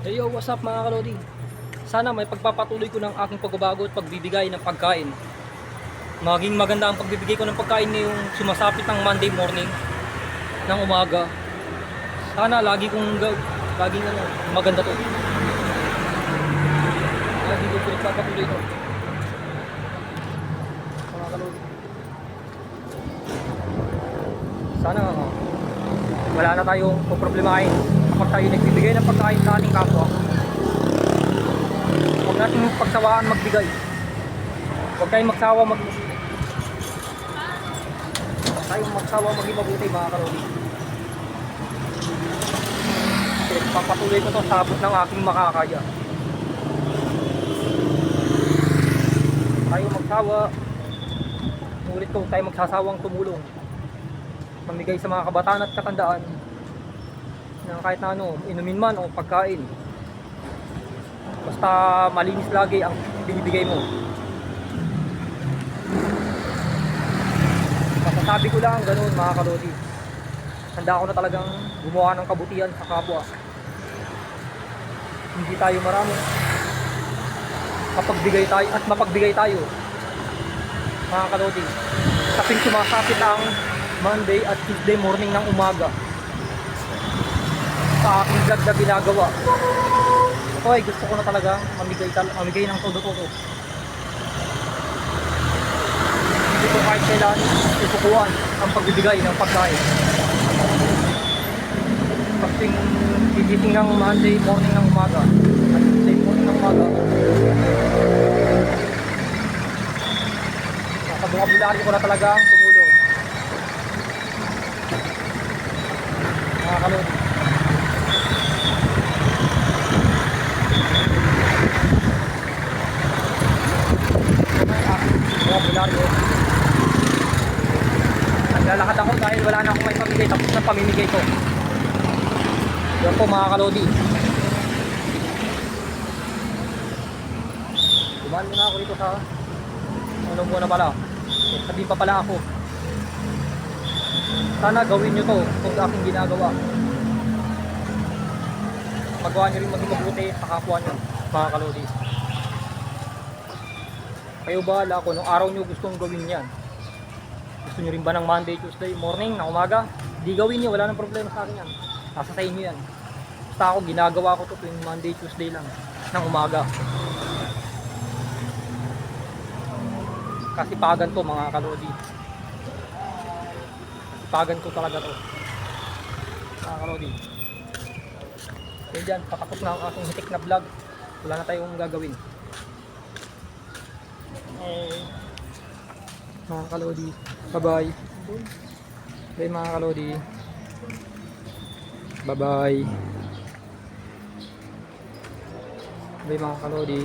Hey yo, what's up mga kalodi? Sana may pagpapatuloy ko ng aking pagbabago at pagbibigay ng pagkain. Maging maganda ang pagbibigay ko ng pagkain ngayong sumasapit ng Monday morning ng umaga. Sana laging maganda to. Lagi ko pinagpapatuloy to. Mga kalodi. Sana wala na tayong problemahin kapag tayo nagbibigay ng pagkain sa ating kapwa. Huwag natin pagsawaan magbigay. Huwag tayong magsawa magmabuti. Huwag tayong magsawa maging mabuti mga kalodi. Papatuloy ko to sa abot ng aking makakaya. Tayo magsawa. Ulit ko, tayo magsasawang tumulong. Mamigay sa mga kabataan at katandaan ng kahit na ano, inumin man o pagkain. Basta malinis lagi ang binibigay mo. Masasabi ko lang ganoon mga kalodi. Handa ako na talagang gumawa ng kabutihan sa kapwa. Hindi tayo marami. Mapagbigay tayo at mapagbigay tayo mga kalodi. Kapag sumasapit ang Monday at Tuesday morning ng umaga sa aking vlog na ginagawa. Okay, gusto ko na talaga mamigay ng todo-todo. Hindi ko kahit kailan isukuan ang pagbibigay ng pagkain. Pagting gigising ng Monday morning ng umaga at Tuesday morning ng umaga, sa vocabulary ko na talaga tumulong. Mga kalodi. Vocabulary. Naglalakad ako dahil wala na akong may pamigay, tapos na pamimigay ko. Yan po mga kalodi. Dumaan muna ako dito sa ano muna pala. Sabihin pa pala ako. Sana gawin nyo to kung aking ginagawa. Magawa nyo rin maging mabuti sa kapwa nyo mga kalodi. Kayo bahala kung anong araw nyo gustong gawin yan. Gusto nyo rin ba ng Monday, Tuesday morning na umaga? Di gawin nyo, wala nang problema sa akin yan. Nasa sa inyo yan. Basta ako ginagawa ko to tuwing Monday, Tuesday lang ng umaga. Kasi pagan to mga kalodi. Pagan ko talaga to mga kalodi. Kaya dyan, patapos na ang aking hitik na vlog. Wala na tayong gagawin. Mga kalodi, bye bye. Bye mga kalodi, bye bye. Bye mga kalodi.